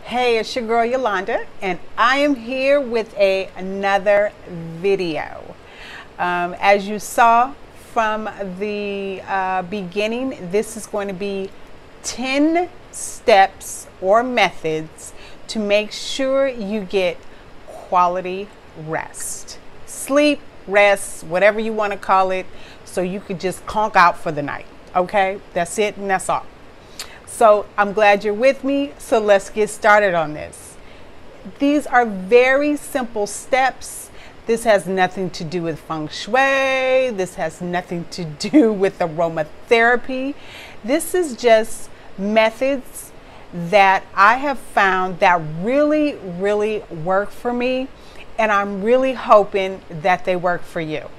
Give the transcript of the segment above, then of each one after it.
Hey, it's your girl Yolanda, and I am here with another video. As you saw from the beginning, this is going to be 10 steps or methods to make sure you get quality rest. Sleep, rest, whatever you want to call it, so you could just conk out for the night. Okay, that's it and that's all. So I'm glad you're with me, so let's get started on this. These are very simple steps. This has nothing to do with feng shui. This has nothing to do with aromatherapy. This is just methods that I have found that really work for me, and I'm really hoping that they work for you.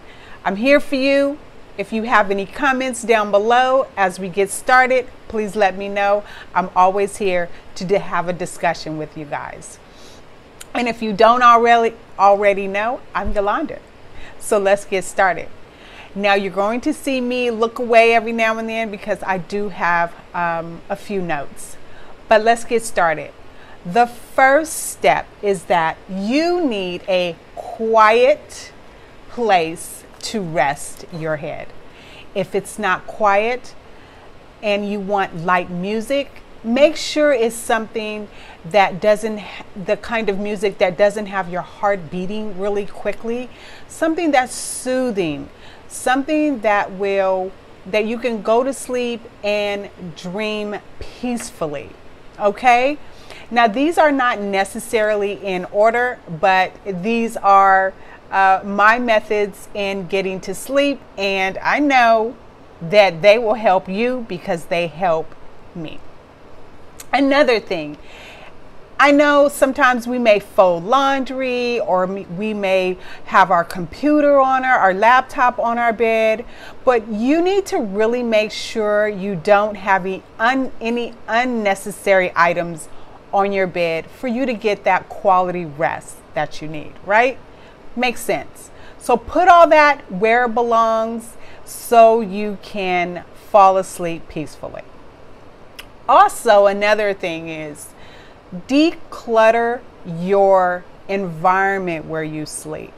I'm here for you. If you have any comments down below as we get started, please let me know. I'm always here to have a discussion with you guys. And if you don't already know, I'm Yolanda. So let's get started. Now you're going to see me look away every now and then because I do have a few notes. But let's get started. The first step is that you need a quiet place to rest your head. If it's not quiet and you want light music, make sure it's something that the kind of music that doesn't have your heart beating really quickly, something that's soothing, something that you can go to sleep and dream peacefully. Okay? Now these are not necessarily in order, but these are my methods in getting to sleep, and I know that they will help you because they help me. Another thing, I know sometimes we may fold laundry, or we may have our computer on our laptop on our bed, but you need to really make sure you don't have any unnecessary items on your bed for you to get that quality rest that you need, right? Makes sense. So put all that where it belongs so you can fall asleep peacefully. Also, another thing is declutter your environment where you sleep.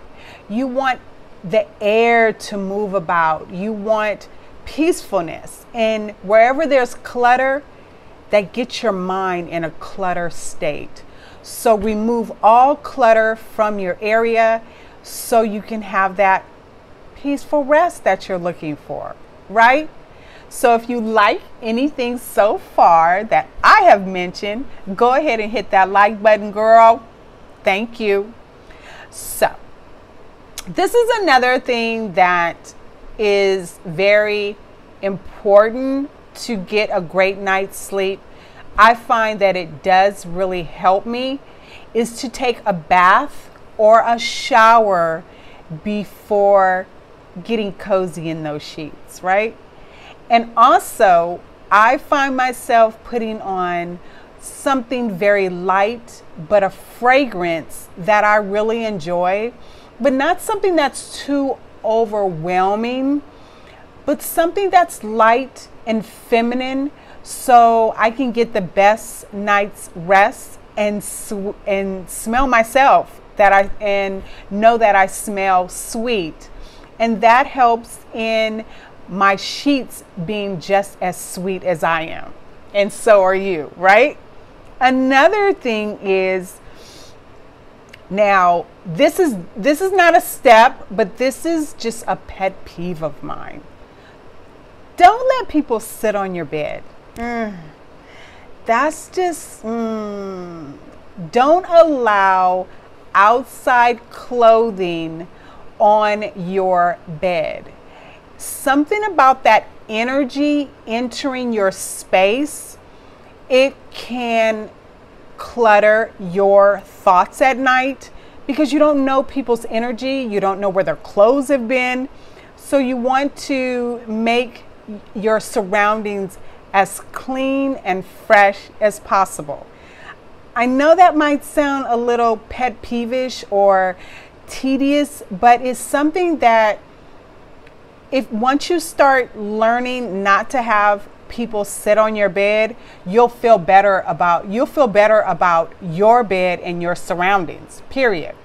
You want the air to move about. You want peacefulness. And wherever there's clutter, that gets your mind in a clutter state. So remove all clutter from your area so you can have that peaceful rest that you're looking for, right? So if you like anything so far that I have mentioned, go ahead and hit that like button, girl. Thank you. So this is another thing that is very important to get a great night's sleep. I find that it does really help me, is to take a bath or a shower before getting cozy in those sheets, right? And also, I find myself putting on something very light, but a fragrance that I really enjoy, but not something that's too overwhelming, but something that's light and feminine, so I can get the best night's rest and smell myself, and know that I smell sweet. And that helps in my sheets being just as sweet as I am. And so are you, right? Another thing is, now this is not a step, but this is just a pet peeve of mine. Don't let people sit on your bed. That's just, don't allow outside clothing on your bed. Something about that energy entering your space, it can clutter your thoughts at night because you don't know people's energy, you don't know where their clothes have been. So you want to make your surroundings as clean and fresh as possible. I know that might sound a little pet peevish or tedious, but it's something that once you start learning not to have people sit on your bed, you'll feel better about your bed and your surroundings, period.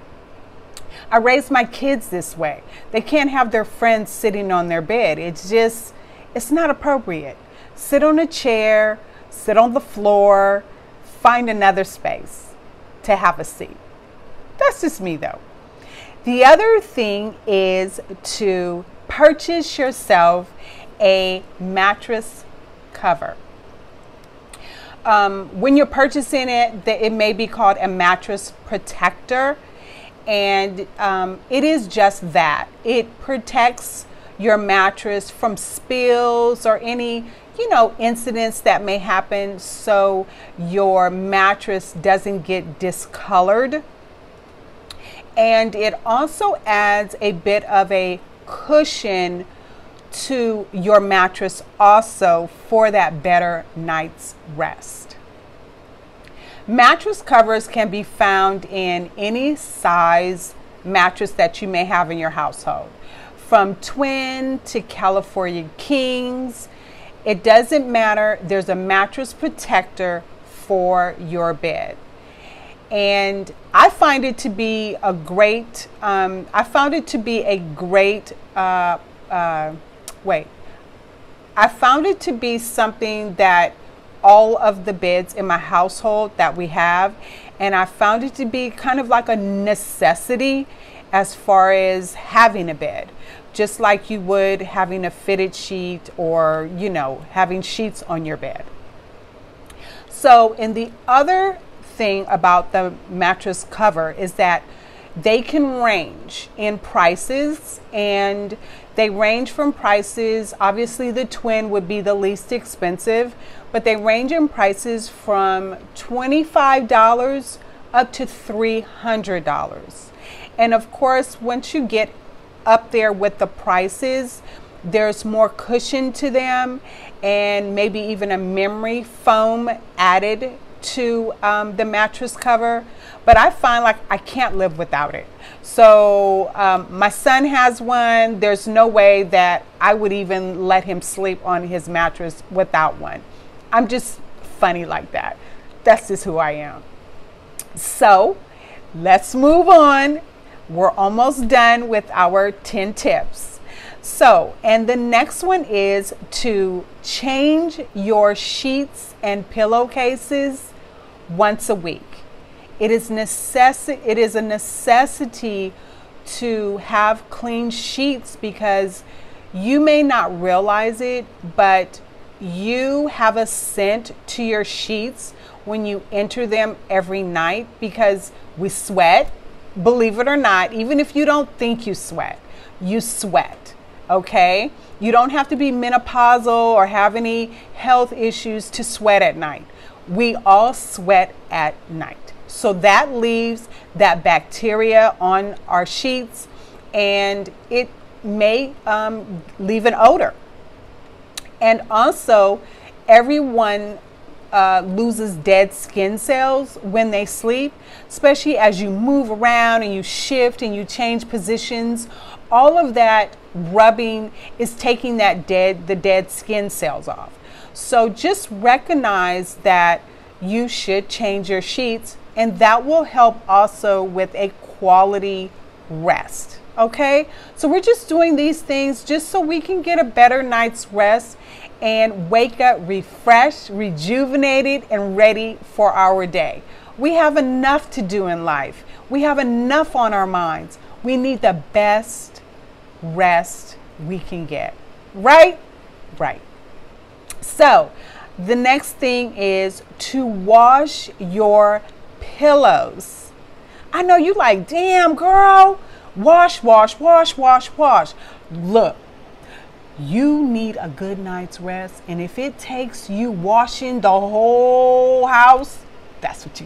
I raised my kids this way. They can't have their friends sitting on their bed. It's not appropriate. Sit on a chair, sit on the floor, find another space to have a seat. That's just me though. The other thing is to purchase yourself a mattress cover. When you're purchasing it, it may be called a mattress protector, and it is just that. It protects your mattress from spills or any incidents that may happen, so your mattress doesn't get discolored. And it also adds a bit of a cushion to your mattress also for that better night's rest. Mattress covers can be found in any size mattress that you may have in your household, from twin to California kings. It doesn't matter. There's a mattress protector for your bed. And I find it to be a great, I found it to be something that all of the beds in my household that we have, and I found it to be kind of like a necessity as far as having a bed, just like you would having a fitted sheet or, having sheets on your bed. So, and the other thing about the mattress cover is that they can range in prices, and they range from prices, obviously the twin would be the least expensive, but they range in prices from $25 up to $300. And of course, once you get up there with the prices, there's more cushion to them, and maybe even a memory foam added to the mattress cover. But I find like I can't live without it. So my son has one. There's no way that I would even let him sleep on his mattress without one. I'm just funny like that. That's just who I am. So let's move on. We're almost done with our 10 tips. So, and the next one is to change your sheets and pillowcases once a week. It is a necessity to have clean sheets, because you may not realize it, but you have a scent to your sheets when you enter them every night, because we sweat. Believe it or not, even if you don't think you sweat, okay? You don't have to be menopausal or have any health issues to sweat at night. We all sweat at night. So that leaves that bacteria on our sheets, and it may leave an odor. And also, everyone loses dead skin cells when they sleep, especially as you move around and you shift and you change positions. All of that rubbing is taking the dead skin cells off. So just recognize that you should change your sheets, and that will help also with a quality rest. Okay, so we're just doing these things just so we can get a better night's rest and wake up refreshed, rejuvenated, and ready for our day. We have enough to do in life. We have enough on our minds. We need the best rest we can get. Right? Right. So the next thing is to wash your pillows. I know you like, damn girl, wash, wash, wash, wash, wash. Look, you need a good night's rest, and if it takes you washing the whole house, that's what you